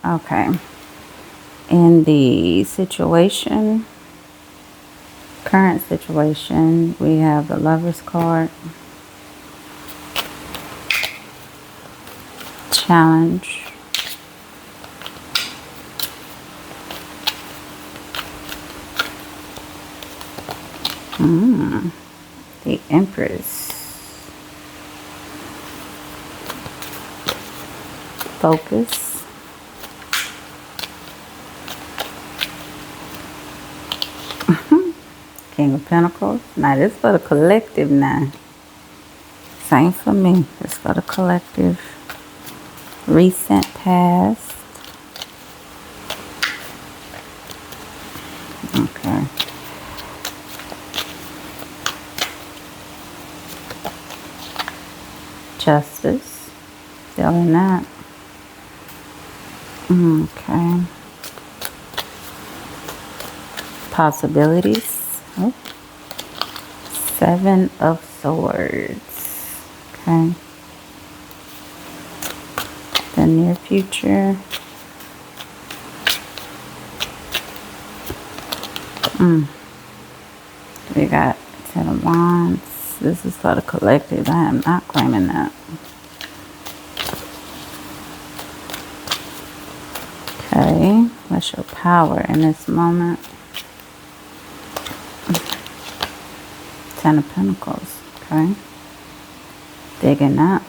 Okay. In the situation, current situation, we have the Lover's card, challenge, the Empress, focus, King of Pentacles. Now this for the collective now. Same for me. This for the collective. Recent past. Okay. Justice. Still in that. Okay. Possibilities. Oh. 7 of Swords. Okay. The near future. We got 10 of Wands. This is for the collective. I am not claiming that. Okay. What's your power in this moment? 10 of Pentacles. Okay. Digging that.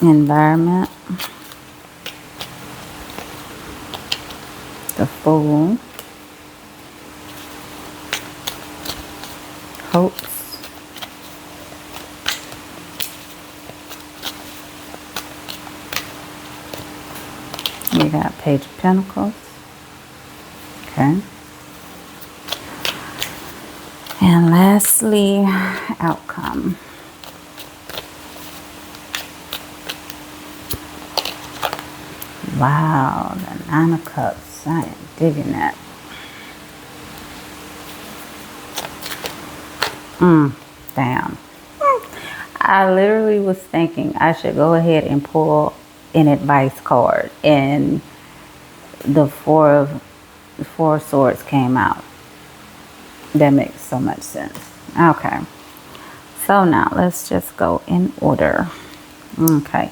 Environment. The Fool. Hopes. We got Page of Pentacles. Okay. And lastly, outcome. Wow, the 9 of Cups. I am digging that. Damn. I literally was thinking I should go ahead and pull an advice card, and the four of Swords came out. That makes so much sense. Okay. So now let's just go in order. Okay.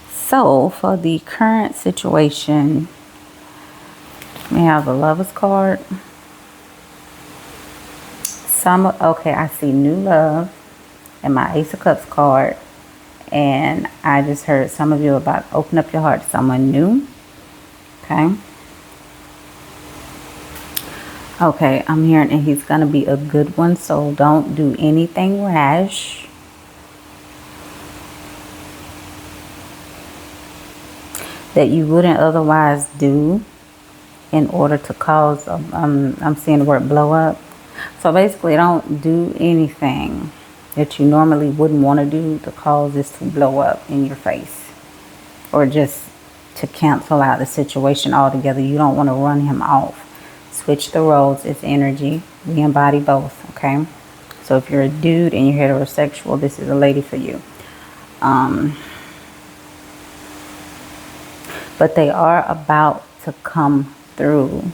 So for the current situation, we have the Lover's card. Okay, I see new love in my Ace of Cups card. And I just heard some of you about to open up your heart to someone new. Okay. Okay, I'm hearing and he's going to be a good one. So don't do anything rash. That you wouldn't otherwise do in order to cause, I'm seeing the word blow up. So basically don't do anything that you normally wouldn't want to do to cause this to blow up in your face. Or just to cancel out the situation altogether. You don't want to run him off. Switch the roles. It's energy. We embody both, okay? So if you're a dude and you're heterosexual, this is a lady for you. But they are about to come through.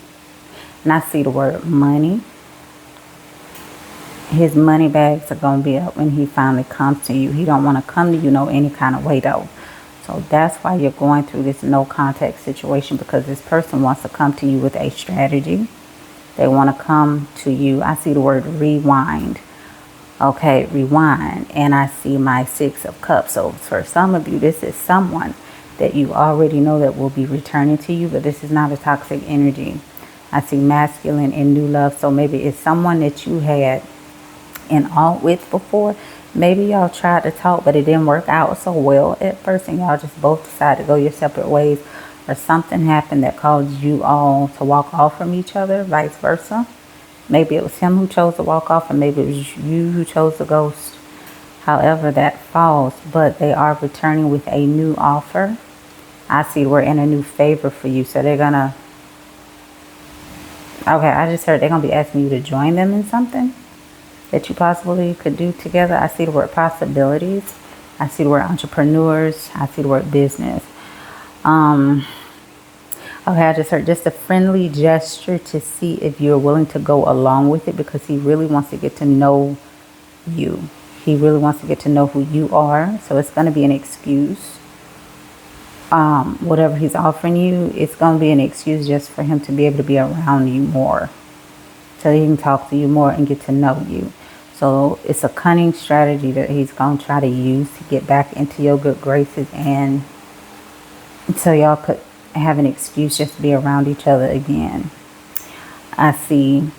And I see the word money. His money bags are going to be up when he finally comes to you. He don't want to come to you no any kind of way though. So that's why you're going through this no contact situation, because this person wants to come to you with a strategy. They want to come to you. I see the word rewind. Okay, rewind. And I see my 6 of Cups. So for some of you, this is someone that you already know that will be returning to you, but this is not a toxic energy. I see masculine and new love. So maybe it's someone that you had an alt with before. Maybe y'all tried to talk, but it didn't work out so well at first, and y'all just both decided to go your separate ways, or something happened that caused you all to walk off from each other, vice versa. Maybe it was him who chose to walk off, and maybe it was you who chose to ghost. However that falls, but they are returning with a new offer. I see we're in a new favor for you, so they're gonna, okay, I just heard they're gonna be asking you to join them in something that you possibly could do together. I see the word possibilities. I see the word entrepreneurs. I see the word business. Okay, I just heard just a friendly gesture to see if you're willing to go along with it, because he really wants to get to know you. He really wants to get to know who you are. So it's going to be an excuse. Whatever he's offering you, it's going to be an excuse just for him to be able to be around you more, so he can talk to you more and get to know you. So it's a cunning strategy that he's going to try to use to get back into your good graces, and so y'all could have an excuse just to be around each other again. I see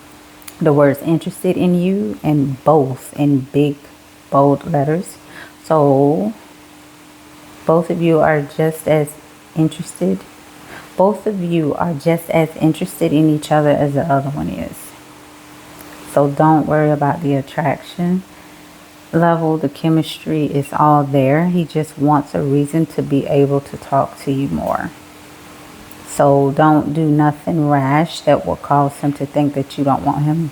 the words interested in you, and both in big bold letters. So both of you are just as interested. Both of you are just as interested in each other as the other one is. So don't worry about the attraction level. The chemistry is all there. He just wants a reason to be able to talk to you more. So don't do nothing rash that will cause him to think that you don't want him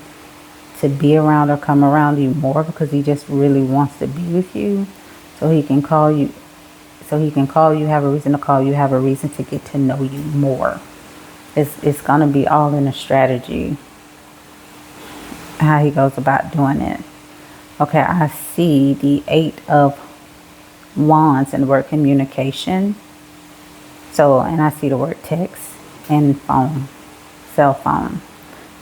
to be around or come around you more, because he just really wants to be with you. So he can call you. So he can call you, have a reason to call you, have a reason to get to know you more. It's going to be all in a strategy, how he goes about doing it. Okay, I see the 8 of Wands and the word communication. So, and I see the word text and phone, cell phone.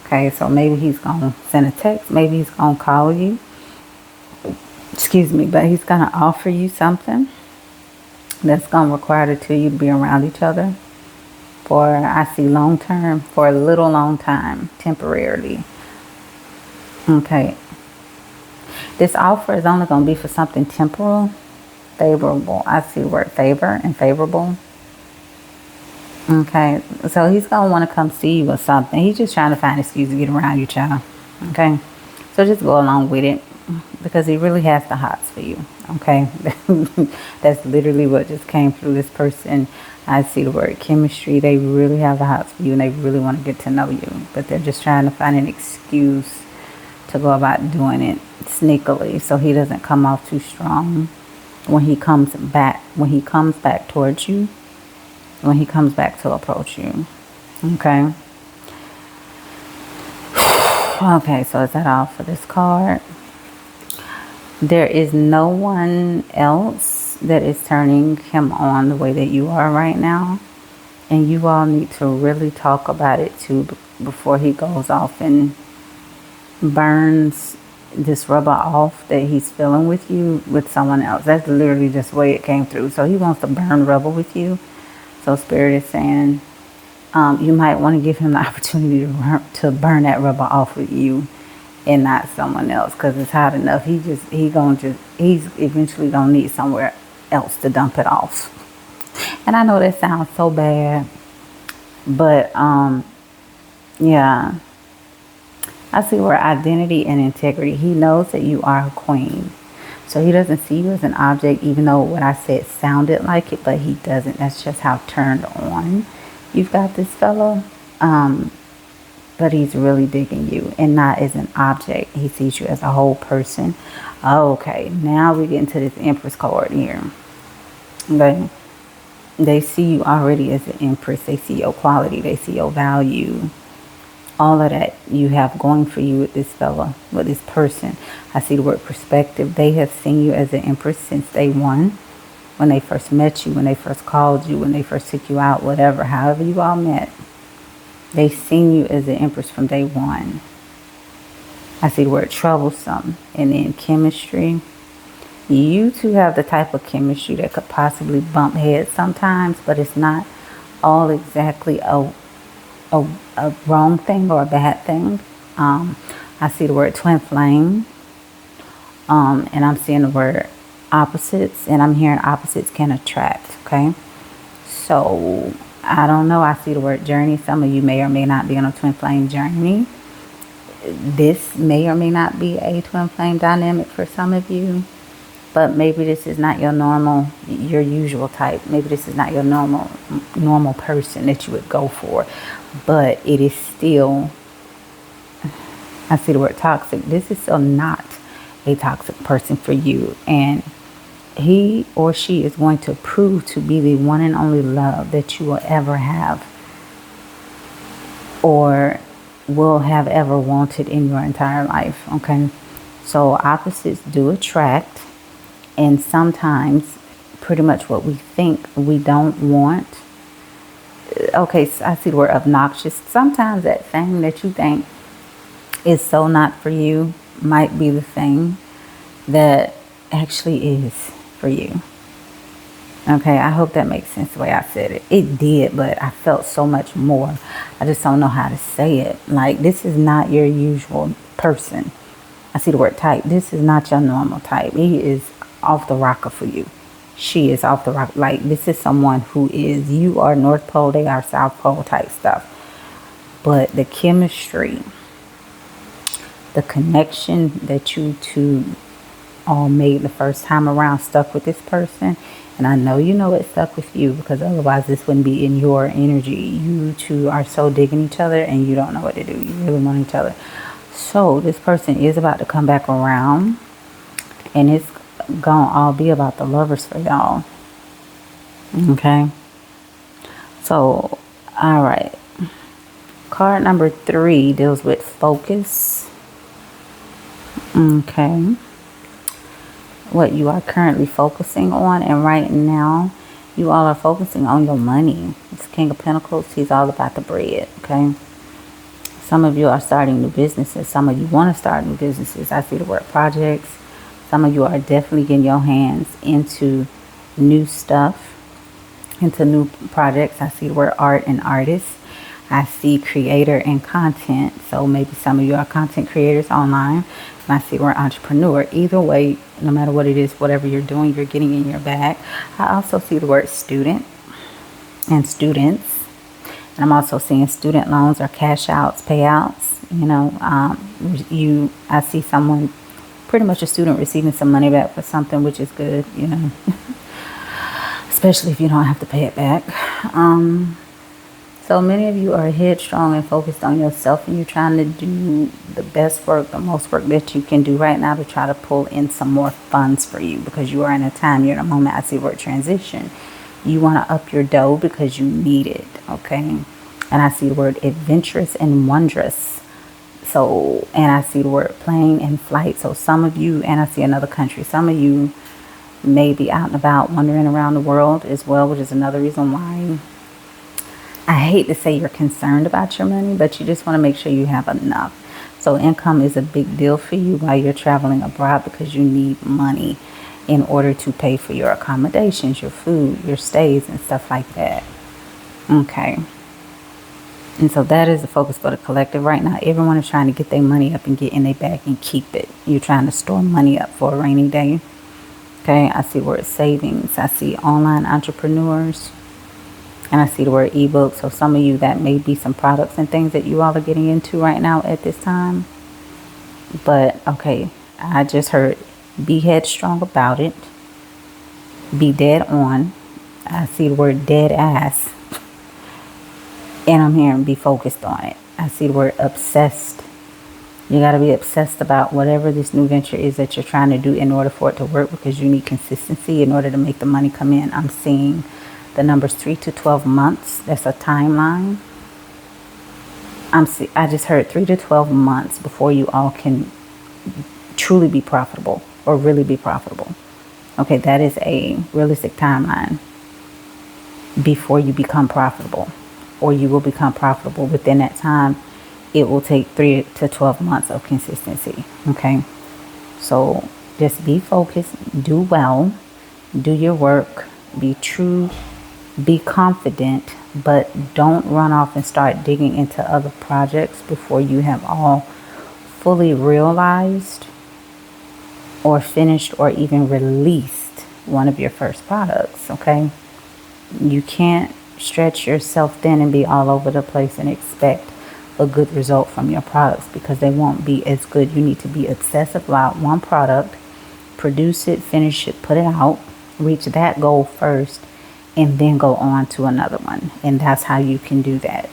Okay, so maybe he's going to send a text. Maybe he's going to call you. Excuse me, but he's going to offer you something that's going to require the two of you to be around each other for, I see, long term, for a little long time, temporarily. Okay. This offer is only going to be for something temporal, favorable. I see the word favor and favorable. Okay, so he's going to want to come see you or something. He's just trying to find an excuse to get around you, child. Okay, so just go along with it, because he really has the hots for you. Okay, that's literally what just came through this person. I see the word chemistry. They really have the hots for you, and they really want to get to know you, but they're just trying to find an excuse to go about doing it sneakily, so he doesn't come off too strong when he comes back. When he comes back towards you. When he comes back to approach you. Okay. Okay, so is that all for this card? There is no one else that is turning him on the way that you are right now. And you all need to really talk about it too before he goes off and burns this rubber off that he's feeling with you with someone else. That's literally just the way it came through. So he wants to burn rubber with you. So Spirit is saying you might want to give him the opportunity to burn that rubber off with you and not someone else, because it's hot enough. He's eventually gonna need somewhere else to dump it off. And I know that sounds so bad, but yeah, I see where identity and integrity. He knows that you are a queen. So he doesn't see you as an object, even though what I said sounded like it, but he doesn't. That's just how turned on you've got this fellow. But he's really digging you, and not as an object. He sees you as a whole person. Okay, now we get into this Empress card here. Okay. They see you already as an Empress. They see your quality. They see your value. All of that you have going for you with this fella, with this person. I see the word perspective. They have seen you as an Empress since day one. When they first met you, when they first called you, when they first took you out, whatever, however you all met. They've seen you as an Empress from day one. I see the word troublesome. And then chemistry. You two have the type of chemistry that could possibly bump heads sometimes, but it's not all exactly a wrong thing or a bad thing. I see the word twin flame. And I'm seeing the word opposites. And I'm hearing opposites can attract. Okay. So, I don't know. I see the word journey. Some of you may or may not be on a twin flame journey. This may or may not be a twin flame dynamic for some of you. But maybe this is not your normal, your usual type. Maybe this is not your normal person that you would go for. But it is still, I see the word toxic. This is still not a toxic person for you. And he or she is going to prove to be the one and only love that you will ever have, or will have ever wanted in your entire life. Okay, so opposites do attract, and sometimes pretty much what we think we don't want. Okay, so I see the word obnoxious. Sometimes that thing that you think is so not for you might be the thing that actually is for you. Okay, I hope that makes sense the way I said it. It did, but I felt so much more. I just don't know how to say it. Like, this is not your usual person. I see the word type. This is not your normal type. He is off the rocker for you. She is off the rocker. Like, this is someone who is, you are North Pole, they are South Pole type stuff. But the chemistry, the connection that you two all made the first time around stuck with this person. And I know you know it stuck with you, because otherwise this wouldn't be in your energy. You two are so digging each other and you don't know what to do. You really want each other. So this person is about to come back around, and it's gonna all be about the lovers for y'all. Okay. So, all right. Card number 3 deals with focus. Okay. What you are currently focusing on, and right now you all are focusing on your money. It's King of Pentacles. He's all about the bread. Okay, some of you are starting new businesses. Some of you want to start new businesses. I see the word projects. Some of you are definitely getting your hands into new stuff, into new projects. I see the word art and artist. I see creator and content. So maybe some of you are content creators online. And I see the word entrepreneur. Either way, no matter what it is, whatever you're doing, you're getting in your bag. I also see the word student and students. And I'm also seeing student loans or cash outs, payouts. You know, I see someone, pretty much a student, receiving some money back for something, which is good, you know. Especially if you don't have to pay it back. So many of you are headstrong and focused on yourself, and you're trying to do the best work, the most work that you can do right now to try to pull in some more funds for you, because you are in a time, you're in a moment. I see the word transition. You want to up your dough because you need it, okay? And I see the word adventurous and wondrous. So, and I see the word plane and flight. So some of you, and I see another country, some of you may be out and about wandering around the world as well, which is another reason why I hate to say you're concerned about your money, but you just want to make sure you have enough. So income is a big deal for you while you're traveling abroad, because you need money in order to pay for your accommodations, your food, your stays, and stuff like that. Okay. And so that is the focus for the collective right now. Everyone is trying to get their money up and get in their bag and keep it. You're trying to store money up for a rainy day. Okay. I see word savings. I see online entrepreneurs. And I see the word ebook. So some of you, that may be some products and things that you all are getting into right now at this time. But, okay, I just heard be headstrong about it. Be dead on. I see the word dead ass. And I'm hearing be focused on it. I see the word obsessed. You got to be obsessed about whatever this new venture is that you're trying to do in order for it to work, because you need consistency in order to make the money come in. I'm seeing the numbers 3 to 12 months. That's a timeline. I just heard 3 to 12 months before you all can truly be profitable, or really be profitable. Okay, that is a realistic timeline before you become profitable, or you will become profitable within that time. It will take 3 to 12 months of consistency. Okay, so just be focused, do well, do your work, be true, be confident, but don't run off and start digging into other projects before you have all fully realized or finished or even released one of your first products. Okay, you can't stretch yourself thin and be all over the place and expect a good result from your products, because they won't be as good. You need to be obsessive about one product, produce it, finish it, put it out, reach that goal first, and then go on to another one. And that's how you can do that.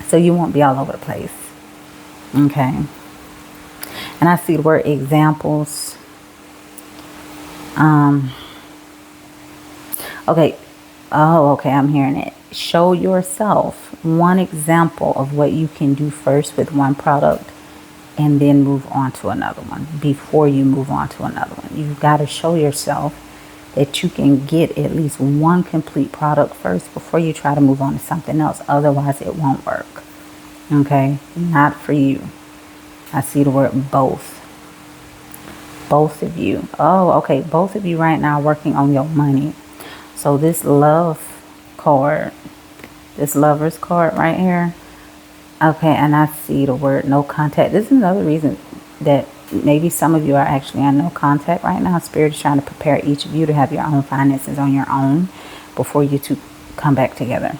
So you won't be all over the place. Okay. And I see the word examples. Okay. Oh, okay. I'm hearing it. Show yourself one example of what you can do first with one product and then move on to another one before you move on to another one. You've got to show yourself that you can get at least one complete product first before you try to move on to something else. Otherwise, it won't work. Okay? Not for you. I see the word both. Both of you. Oh, okay. Both of you right now are working on your money. So this love card, this lover's card right here. Okay, and I see the word no contact. This is another reason that maybe some of you are actually on no contact right now. Spirit is trying to prepare each of you to have your own finances on your own before you two come back together.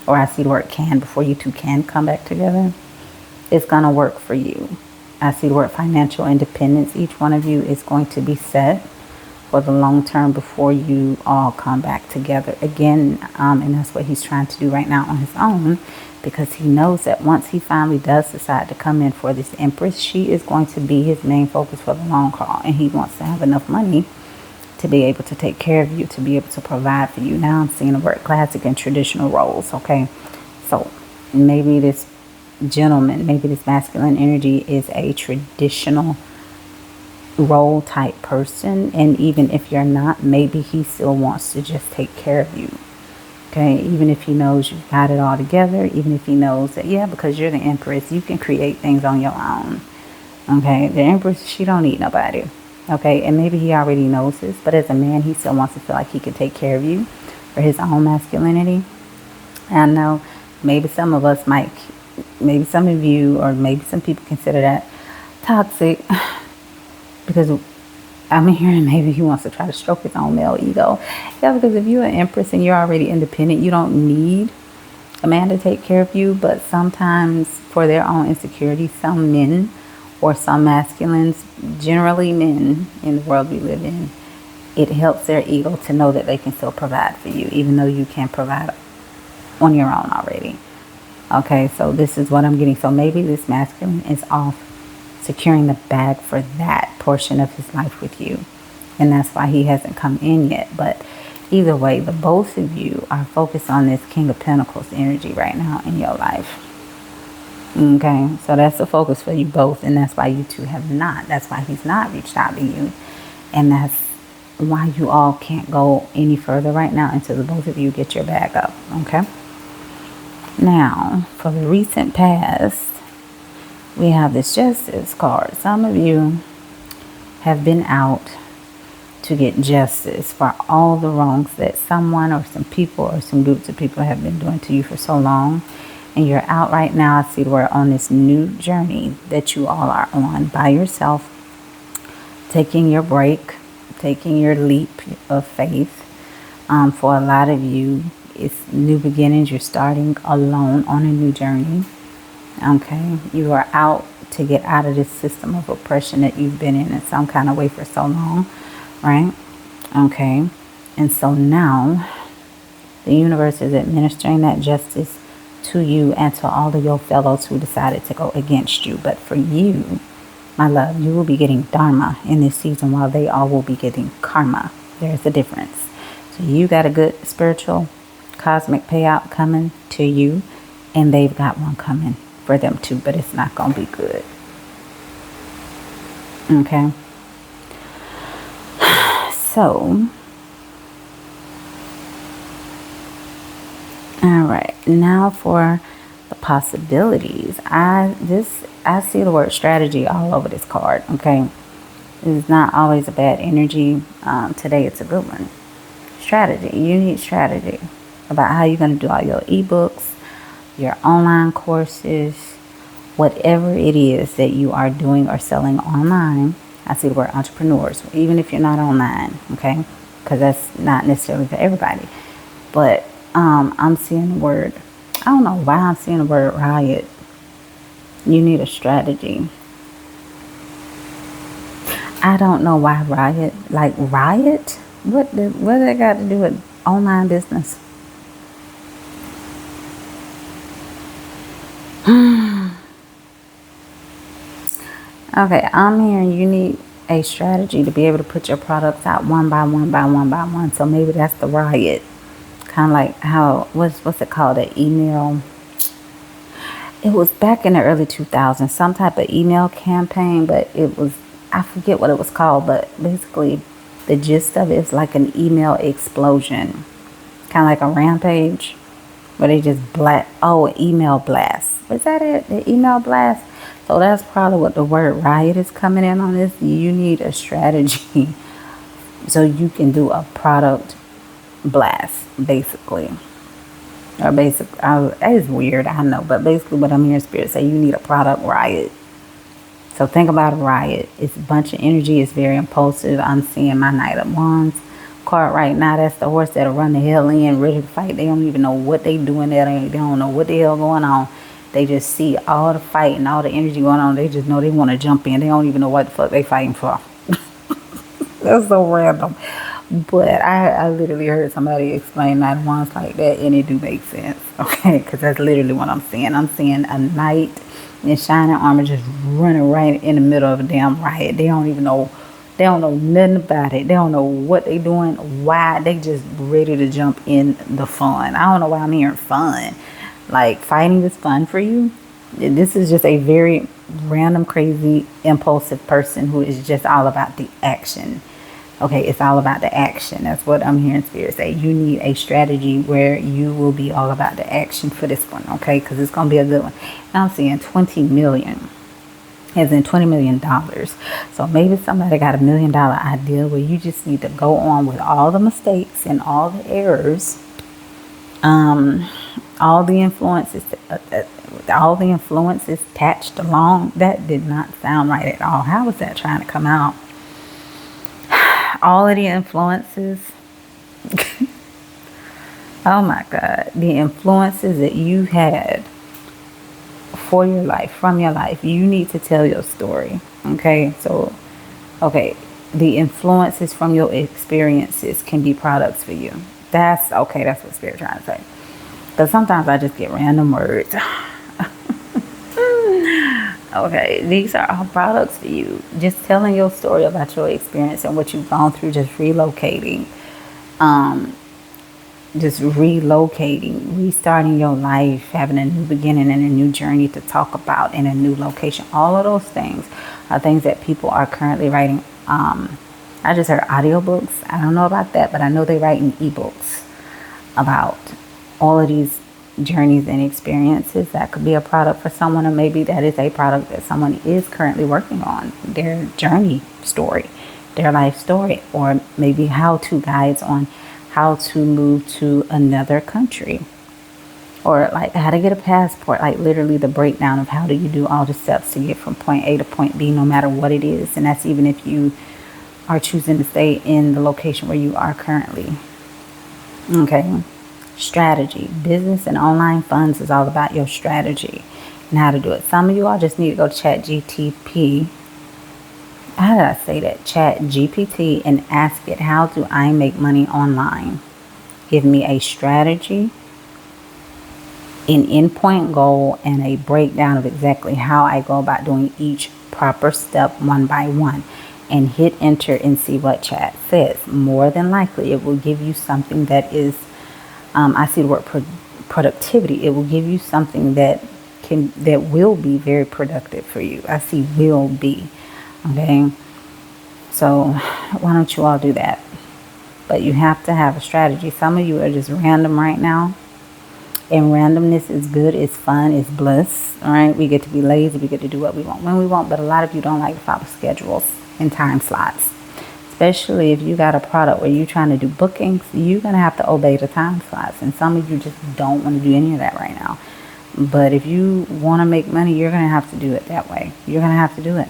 Or I see the word can, before you two can come back together. It's going to work for you. I see the word financial independence. Each one of you is going to be set for the long term before you all come back together again. And that's what he's trying to do right now on his own, because he knows that once he finally does decide to come in for this Empress, she is going to be his main focus for the long haul. And he wants to have enough money to be able to take care of you, to be able to provide for you. Now I'm seeing the word classic and traditional roles. Okay, so maybe this gentleman, maybe this masculine energy is a traditional role type person, and even if you're not, maybe he still wants to just take care of you. Okay, even if he knows you've got it all together, even if he knows that, yeah, because you're the Empress, you can create things on your own. Okay, the Empress, she don't need nobody. Okay, and maybe he already knows this, but as a man, he still wants to feel like he can take care of you for his own masculinity. And I know maybe some of us might, maybe some of you, or maybe some people consider that toxic, because I'm hearing maybe he wants to try to stroke his own male ego. Yeah, because if you're an Empress and you're already independent, you don't need a man to take care of you. But sometimes for their own insecurity, some men or some masculines, generally men in the world we live in, it helps their ego to know that they can still provide for you, even though you can provide on your own already. Okay, so this is what I'm getting. So maybe this masculine is off securing the bag for that portion of his life with you, and that's why he hasn't come in yet. But either way, the both of you are focused on this King of Pentacles energy right now in your life. Okay, so that's the focus for you both, and that's why you two have not, that's why he's not reached out to you, and that's why you all can't go any further right now until the both of you get your bag up. Okay, now for the recent past, we have this Justice card. Some of you have been out to get justice for all the wrongs that someone or some people or some groups of people have been doing to you for so long. And you're out right now. I see we're on this new journey that you all are on by yourself, taking your break, taking your leap of faith. For a lot of you, it's new beginnings. You're starting alone on a new journey. Okay, you are out to get out of this system of oppression that you've been in some kind of way for so long, right? Okay, and so now the universe is administering that justice to you and to all of your fellows who decided to go against you. But for you, my love, you will be getting dharma in this season, while they all will be getting karma. There's a difference. So you got a good spiritual cosmic payout coming to you, and they've got one coming for them too, but it's not gonna be good. Okay, so all right, now for the possibilities. I see the word strategy all over this card. Okay, it's not always a bad energy. Today it's a good one. Strategy. You need strategy about how you're going to do all your ebooks, your online courses, whatever it is that you are doing or selling online. I see the word entrepreneurs, even if you're not online, okay, because that's not necessarily for everybody. But I'm seeing the word, I don't know why I'm seeing the word riot. You need a strategy. I don't know why riot, like riot? What that got to do with online business? Okay, I'm hearing you need a strategy to be able to put your products out one by one by one by one. So maybe that's the riot. Kind of like how, what's it called? An email. It was back in the early 2000s, some type of email campaign, but it was, I forget what it was called, but basically the gist of it is like an email explosion. Kind of like a rampage where they just email blast. Was that it? The email blast? So that's probably what the word riot is coming in on this. You need a strategy so you can do a product blast, basically. Or basically, it's weird, I know, but basically what I'm hearing Spirit say, you need a product riot. So think about a riot. It's a bunch of energy. It's very impulsive. I'm seeing my Knight of Wands card right now. That's the horse that'll run the hell in, ready to fight. They don't even know what they doing there. They don't know what the hell going on. They just see all the fight and all the energy going on. They just know they want to jump in. They don't even know what the fuck they fighting for. That's so random. But I literally heard somebody explain Knight of Wands like that, and it do make sense. Okay, because that's literally what I'm seeing. I'm seeing a knight in shining armor just running right in the middle of a damn riot. They don't even know. They don't know nothing about it. They don't know what they doing, why. They just ready to jump in the fun. I don't know why I'm hearing fun. Like, fighting is fun for you. This is just a very random, crazy, impulsive person who is just all about the action. Okay, it's all about the action. That's what I'm hearing Spirit say. You need a strategy where you will be all about the action for this one, okay? Because it's going to be a good one. Now I'm seeing 20 million, as in $20 million. So maybe somebody got $1 million idea where you just need to go on with all the mistakes and all the errors, all the influences attached along. That did not sound right at all. How was that trying to come out? All of the influences. Oh my God. The influences that you had for your life, from your life. You need to tell your story. Okay. So, okay. The influences from your experiences can be products for you. That's okay. That's what Spirit trying to say. Because sometimes I just get random words. Okay, these are all products for you. Just telling your story about your experience and what you've gone through, just relocating. Restarting your life, having a new beginning and a new journey to talk about in a new location. All of those things are things that people are currently writing. I just heard audiobooks. I don't know about that, but I know they're writing ebooks about all of these journeys and experiences. That could be a product for someone, or maybe that is a product that someone is currently working on, their journey story, their life story, or maybe how-to guides on how to move to another country, or like how to get a passport, like literally the breakdown of how do you do all the steps to get from point A to point B, no matter what it is. And that's even if you are choosing to stay in the location where you are currently. Okay. Strategy. Business and online funds is all about your strategy and how to do it. Some of you all just need to go to ChatGPT. How did I say that? ChatGPT, and ask it, how do I make money online? Give me a strategy, an endpoint goal, and a breakdown of exactly how I go about doing each proper step one by one. And hit enter and see what chat says. More than likely, it will give you something that is I see the word productivity. It will give you something that will be very productive for you. I see will be. Okay. So why don't you all do that? But you have to have a strategy. Some of you are just random right now. And randomness is good. It's fun. It's bliss. All right. We get to be lazy. We get to do what we want when we want. But a lot of you don't like to follow schedules and time slots. Especially if you got a product where you're trying to do bookings, you're going to have to obey the time slots. And some of you just don't want to do any of that right now. But if you want to make money, you're going to have to do it that way. You're going to have to do it.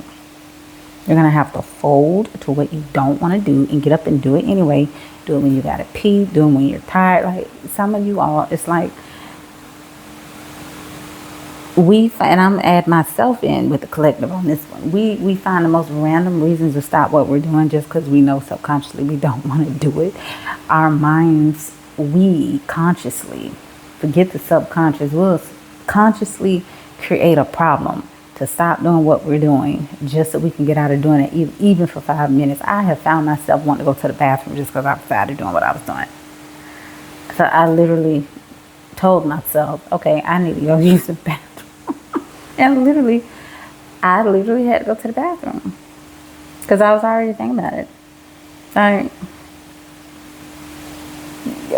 You're going to have to fold to what you don't want to do and get up and do it anyway. Do it when you got to pee. Do it when you're tired. Like some of you all, it's like, and I'm gonna add myself in with the collective on this one. We find the most random reasons to stop what we're doing just because we know subconsciously we don't want to do it. Our minds, we consciously, forget the subconscious, will consciously create a problem to stop doing what we're doing just so we can get out of doing it, even for 5 minutes. I have found myself wanting to go to the bathroom just because I was tired of doing what I was doing. So I literally told myself, okay, I need to go use the bathroom. And I literally had to go to the bathroom because I was already thinking about it. Like,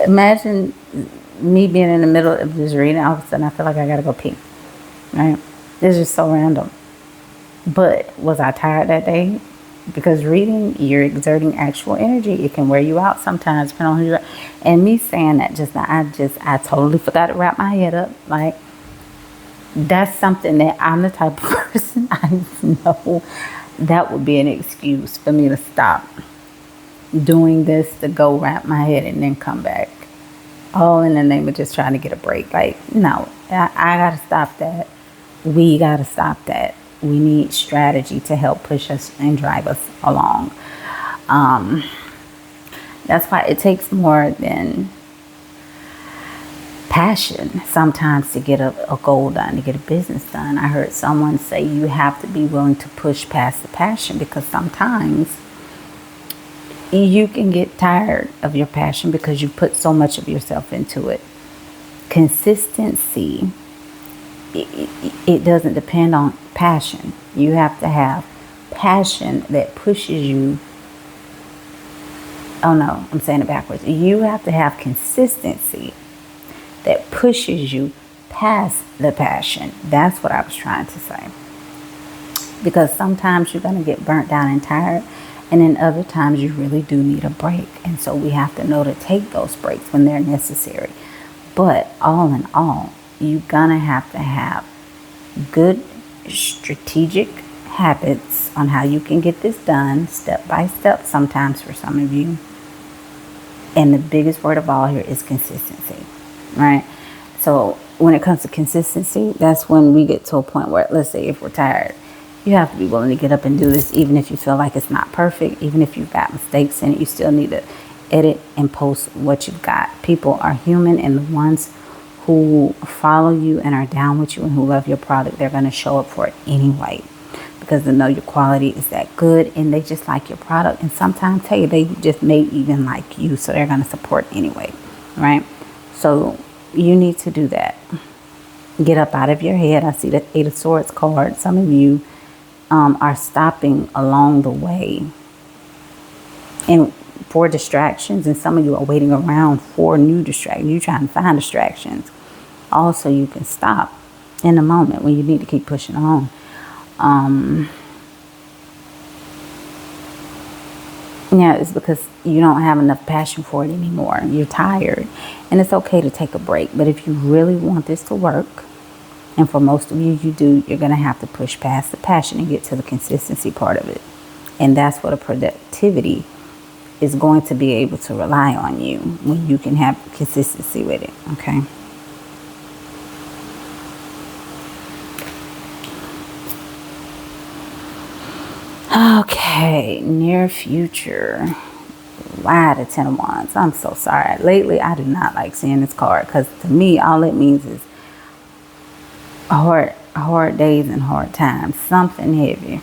imagine me being in the middle of just reading, all of a sudden I feel like I gotta go pee. Right? It's just so random. But was I tired that day? Because reading, you're exerting actual energy. It can wear you out sometimes, depending on who you are. And me saying that just now, I totally forgot to wrap my head up. Like, that's something that I'm the type of person, I know that would be an excuse for me to stop doing this, to go wrap my head and then come back. All in the name of just trying to get a break. Like, no, I gotta stop that. We gotta stop that. We need strategy to help push us and drive us along. That's why it takes more than passion sometimes to get a goal done, to get a business done. I heard someone say you have to be willing to push past the passion, because sometimes you can get tired of your passion because you put so much of yourself into it. Consistency, it doesn't depend on passion. You have to have passion that pushes you. Oh no, I'm saying it backwards. You have to have consistency that pushes you past the passion. That's what I was trying to say. Because sometimes you're going to get burnt down and tired, and then other times you really do need a break. And so we have to know to take those breaks when they're necessary. But all in all, you're going to have good strategic habits on how you can get this done, step by step sometimes for some of you. And the biggest word of all here is consistency, right? So when it comes to consistency, that's when we get to a point where, let's say if we're tired, you have to be willing to get up and do this, even if you feel like it's not perfect, even if you've got mistakes in it, you still need to edit and post what you've got. People are human, and the ones who follow you and are down with you and who love your product, they're going to show up for it anyway, because they know your quality is that good and they just like your product. And sometimes, hey, they just may even like you, so they're going to support anyway, right? So you need to do that. Get up out of your head. I see the 8 of Swords card. Some of you are stopping along the way and for distractions, and some of you are waiting around for new distractions. You're trying to find distractions. Also, you can stop in the moment when you need to keep pushing on. Yeah, it's because you don't have enough passion for it anymore. You're tired, and it's okay to take a break. But if you really want this to work, and for most of you, you do, you're going to have to push past the passion and get to the consistency part of it. And that's what a productivity is going to be able to rely on you, when you can have consistency with it, okay? Okay, near future. Wow, the 10 of Wands. I'm so sorry. Lately, I do not like seeing this card, because to me, all it means is hard days and hard times. Something heavy.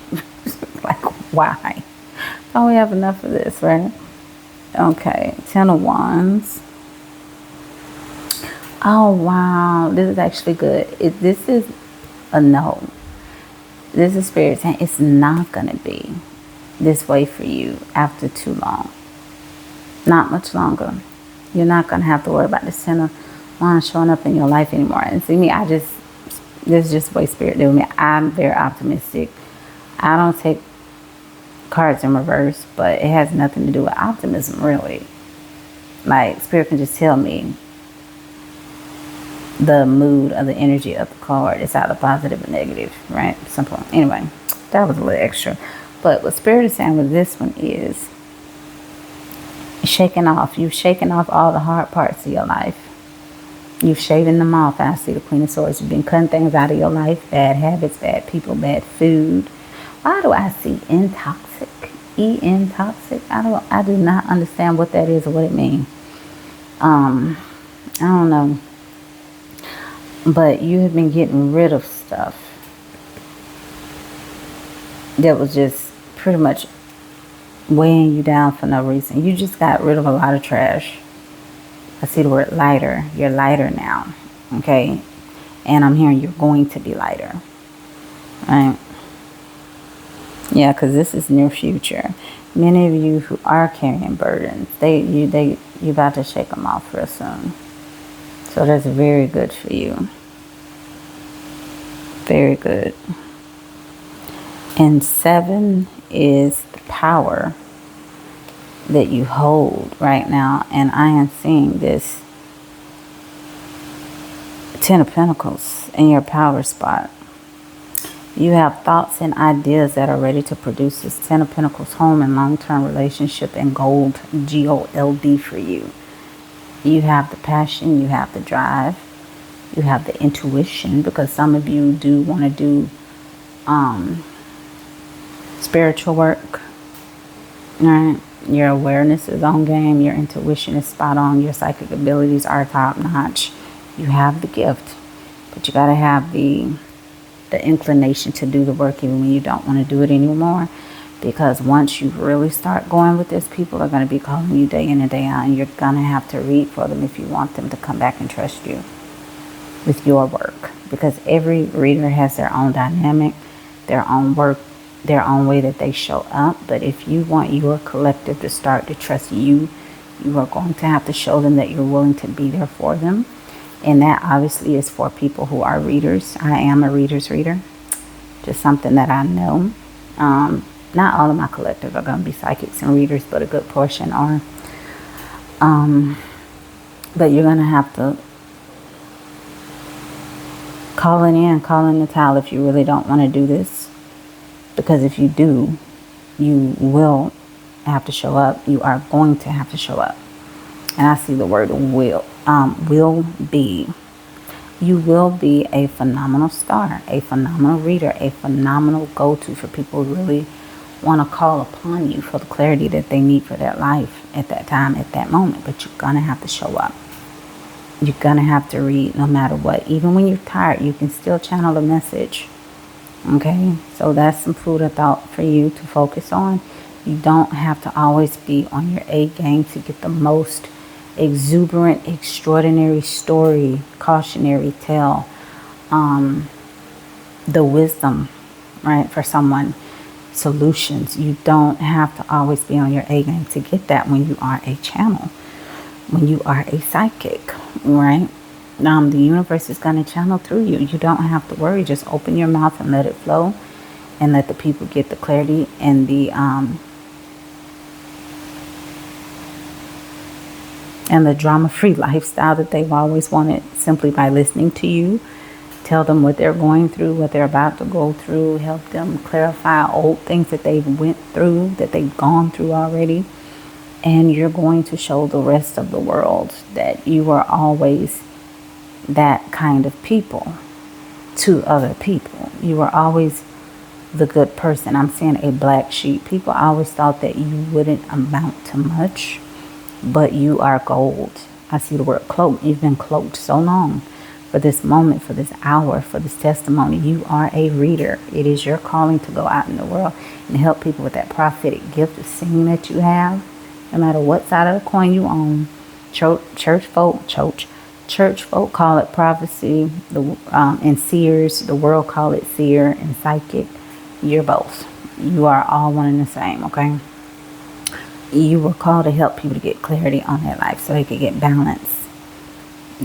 Like, why? Don't we have enough of this, right? Okay, 10 of Wands. Oh, wow. This is actually good. This is a no. This is Spirit saying it's not going to be this way for you after too long. Not much longer. You're not going to have to worry about this 10 of Wands showing up in your life anymore. And see me, this is just the way Spirit did with me. I'm very optimistic. I don't take cards in reverse, but it has nothing to do with optimism, really. Like, Spirit can just tell me the mood or the energy of the card. It's either positive or negative, right? Simple. Anyway, that was a little extra. But what Spirit is saying with this one is shaking off. You've shaken off all the hard parts of your life. You've shaven them off. I see the Queen of Swords. You've been cutting things out of your life. Bad habits, bad people, bad food. Why do I see intoxic? Toxic? I do not understand what that is or what it means. I don't know. But you have been getting rid of stuff. that was just pretty much weighing you down for no reason. You just got rid of a lot of trash. I see the word lighter. You're lighter now, okay? And I'm hearing you're going to be lighter, right? Yeah, because this is near future. Many of you who are carrying burdens, you about to shake them off real soon. So that's very good for you. Very good. And 7 is the power that you hold right now. And I am seeing this 10 of Pentacles in your power spot. You have thoughts and ideas that are ready to produce this 10 of Pentacles home and long-term relationship and gold, G-O-L-D for you. You have the passion, you have the drive, you have the intuition, because some of you do want to do spiritual work. All right. Your awareness is on game, your intuition is spot on, your psychic abilities are top notch. You have the gift, but you got to have the inclination to do the work even when you don't want to do it anymore. Because once you really start going with this, people are going to be calling you day in and day out, and you're going to have to read for them if you want them to come back and trust you with your work. Because every reader has their own dynamic, their own work, their own way that they show up. But if you want your collective to start to trust you, you are going to have to show them that you're willing to be there for them. And that obviously is for people who are readers. I am a reader's reader. Just something that I know. Not all of my collective are going to be psychics and readers, but a good portion are. But you're going to have to call in the towel if you really don't want to do this. Because if you do, you will have to show up. You are going to have to show up. And I see the word will be. You will be a phenomenal star, a phenomenal reader, a phenomenal go-to for people who really want to call upon you for the clarity that they need for their life at that time, at that moment. But you're going to have to show up. You're going to have to read no matter what. Even when you're tired, you can still channel a message. Okay? So that's some food of thought for you to focus on. You don't have to always be on your A game to get the most exuberant, extraordinary story, cautionary tale, the wisdom, right, for someone, solutions. You don't have to always be on your A game to get that when you are a channel, when you are a psychic, right? The universe is going to channel through you. You don't have to worry. Just open your mouth and let it flow, and let the people get the clarity and the drama-free lifestyle that they've always wanted, simply by listening to you. Tell them what they're going through, what they're about to go through. Help them clarify old things that they've went through, that they've gone through already. And you're going to show the rest of the world that you are always that kind of people to other people. You are always the good person. I'm seeing a black sheep. People always thought that you wouldn't amount to much, but you are gold. I see the word cloaked. You've been cloaked so long for this moment, for this hour, for this testimony. You are a reader. It is your calling to go out in the world and help people with that prophetic gift of singing that you have, no matter what side of the coin you own. Church folk call it prophecy, and seers. The world call it seer and psychic. You're both. You are all one and the same, okay? You were called to help people to get clarity on their life so they could get balance,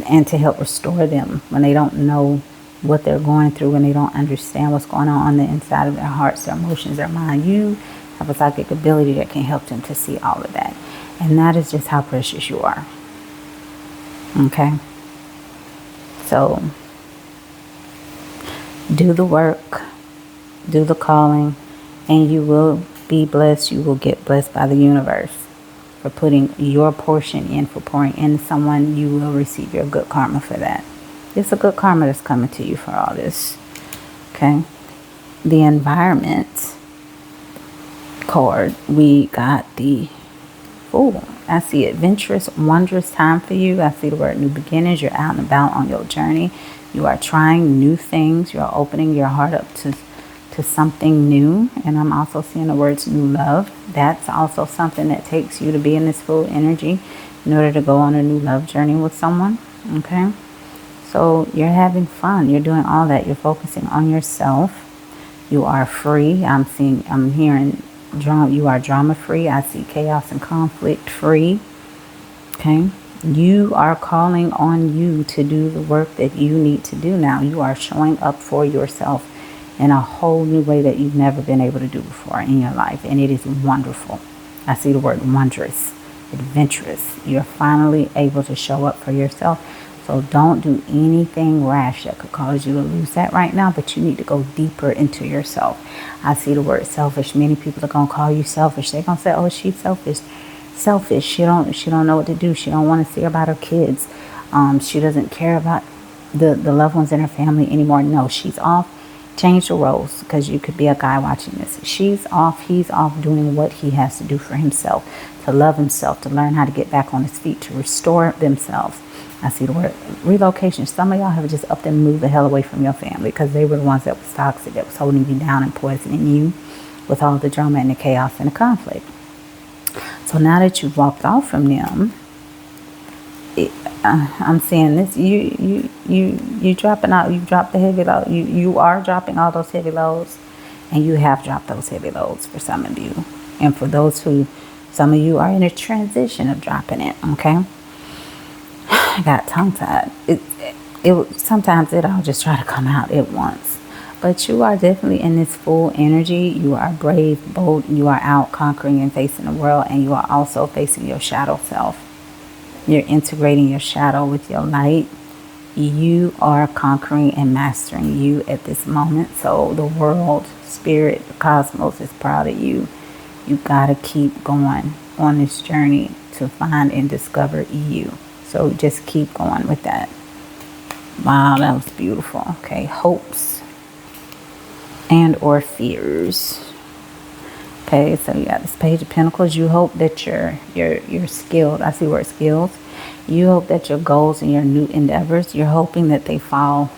and to help restore them when they don't know what they're going through, when they don't understand what's going on the inside of their hearts, their emotions, their mind. You have a psychic ability that can help them to see all of that. And that is just how precious you are. Okay? So, do the work, do the calling, and you will be blessed. You will get blessed by the universe for putting your portion in, for pouring into someone. You will receive your good karma for that. It's a good karma that's coming to you for all this. Okay? The environment card, we got the Fool. I see adventurous, wondrous time for you. I see the word new beginnings. You're out and about on your journey. You are trying new things. You are opening your heart up to to something new. And I'm also seeing the words new love. That's also something that takes you to be in this full energy in order to go on a new love journey with someone. Okay. So you're having fun. You're doing all that. You're focusing on yourself. You are free. I'm hearing drama. You are drama free. I see chaos and conflict free. Okay. You are calling on you to do the work that you need to do now. You are showing up for yourself in a whole new way that you've never been able to do before in your life. And it is wonderful. I see the word wondrous, adventurous. You're finally able to show up for yourself. So don't do anything rash that could cause you to lose that right now, but you need to go deeper into yourself. I see the word selfish. Many people are going to call you selfish. They're going to say, oh, she's selfish. Selfish. She don't know what to do. She don't want to see about her kids. She doesn't care about the loved ones in her family anymore. No, she's off. Change the roles, because you could be a guy watching this. She's off. He's off doing what he has to do for himself, to love himself, to learn how to get back on his feet, to restore themselves. I see the word relocation. Some of y'all have just upped and moved the hell away from your family because they were the ones that was toxic, that was holding you down and poisoning you with all the drama and the chaos and the conflict. So now that you've walked off from them, I'm seeing this. You dropping out. You dropped the heavy load. You are dropping all those heavy loads, and you have dropped those heavy loads for some of you, and for those who, some of you are in a transition of dropping it. Okay. I got tongue-tied. Sometimes it all just try to come out at once. But you are definitely in this full energy. You are brave, bold. You are out conquering and facing the world. And you are also facing your shadow self. You're integrating your shadow with your light. You are conquering and mastering you at this moment. So the world, spirit, the cosmos is proud of you. You got to keep going on this journey to find and discover you. So just keep going with that. Wow, that was beautiful. Okay, hopes and or fears. Okay, so you got this Page of Pentacles. You hope that you're skilled. I see where it's skills. You hope that your goals and your new endeavors, you're hoping that they fall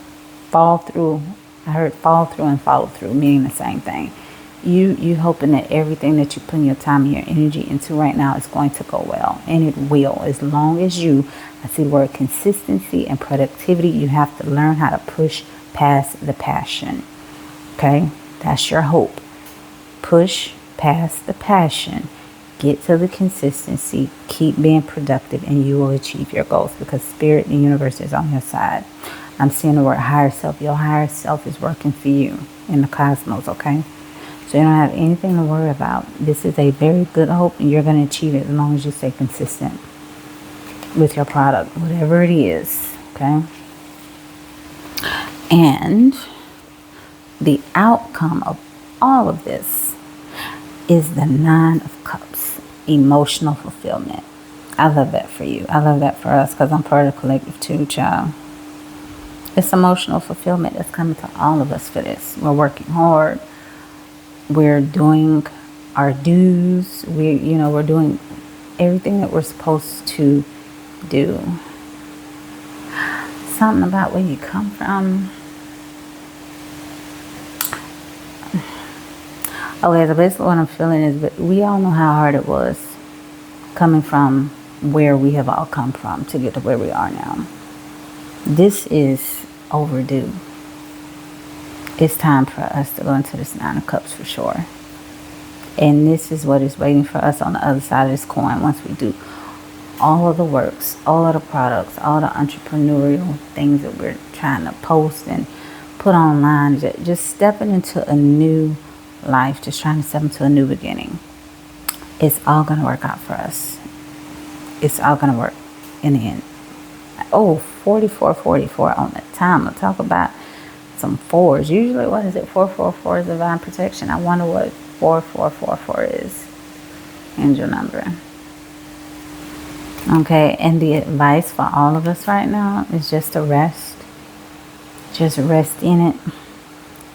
through. I heard fall through and follow through, meaning the same thing. You hoping that everything that you put your time and your energy into right now is going to go well. And it will, as long as you, I see the word consistency and productivity. You have to learn how to push past the passion. Okay, that's your hope. Push past the passion. Get to the consistency. Keep being productive, and you will achieve your goals, because spirit and the universe is on your side. I'm seeing the word higher self. Your higher self is working for you in the cosmos. Okay. So you don't have anything to worry about. This is a very good hope, and you're going to achieve it as long as you stay consistent with your product, whatever it is. Okay. And the outcome of all of this is the 9 of Cups, emotional fulfillment. I love that for you. I love that for us, because I'm part of the collective too, child. It's emotional fulfillment that's coming to all of us for this. We're working hard. We're doing our dues. We're doing everything that we're supposed to do. Something about where you come from. Okay, so basically what I'm feeling is, but we all know how hard it was coming from where we have all come from to get to where we are now. This is overdue. It's time for us to go into this 9 of Cups for sure. And this is what is waiting for us on the other side of this coin once we do all of the works, all of the products, all the entrepreneurial things that we're trying to post and put online. Just stepping into a new life, just trying to step into a new beginning. It's all going to work out for us. It's all going to work in the end. Oh, 44 on the timer. Talk about some 4s. Usually, what is it? 444 is divine protection. I wonder what 4444 is. Angel number. Okay, and the advice for all of us right now is just to rest. Just rest in it.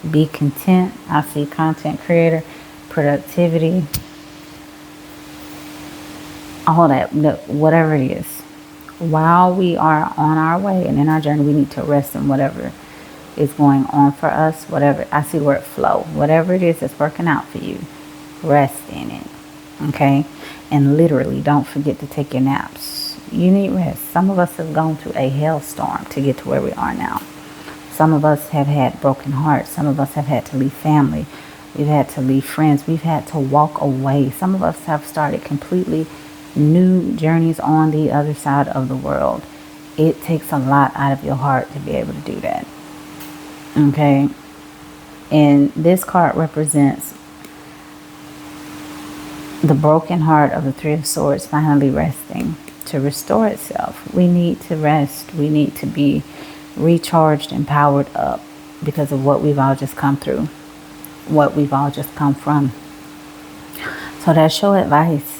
Be content. I see content creator, productivity, all that, whatever it is. While we are on our way and in our journey, we need to rest in whatever is going on for us, whatever, I see the word flow, whatever it is that's working out for you, rest in it, okay? And literally, don't forget to take your naps. You need rest. Some of us have gone through a hailstorm to get to where we are now. Some of us have had broken hearts. Some of us have had to leave family. We've had to leave friends. We've had to walk away. Some of us have started completely new journeys on the other side of the world. It takes a lot out of your heart to be able to do that. Okay? And this card represents the broken heart of the Three of Swords finally resting to restore itself. We need to rest. We need to be recharged and powered up because of what we've all just come through, what we've all just come from. So that's your advice.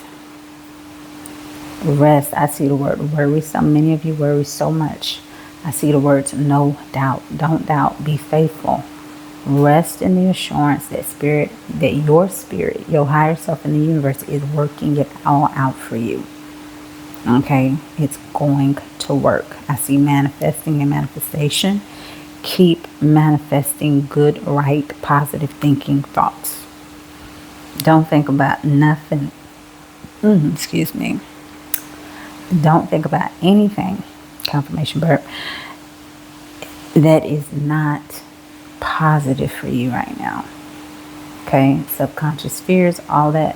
Rest. I see the word worry. So many of you worry so much. I see the words no doubt. Don't doubt. Be faithful. Rest in the assurance that your spirit, your higher self in the universe is working it all out for you. Okay? It's going to work. I see manifesting and manifestation. Keep manifesting good, right, positive thinking thoughts. Don't think about nothing. Excuse me. Don't think about anything. Confirmation burp. That is not positive for you right now. Okay? Subconscious fears, all that.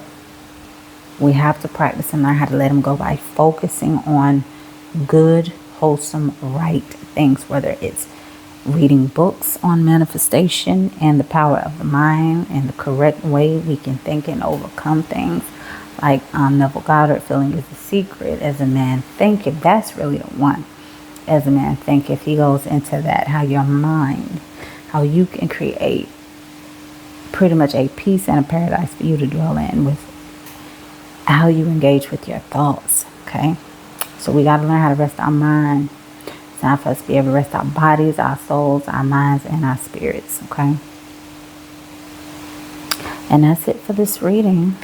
We have to practice and learn how to let them go by focusing on good, wholesome, right things, whether it's reading books on manifestation and the power of the mind and the correct way we can think and overcome things. Like Neville Goddard, feeling is the secret. As a man thinketh, that's really the one. As a man thinketh, he goes into that, how your mind, how you can create pretty much a peace and a paradise for you to dwell in with how you engage with your thoughts. Okay, so we got to learn how to rest our mind. It's time for us to be able to rest our bodies, our souls, our minds, and our spirits. Okay, and that's it for this reading.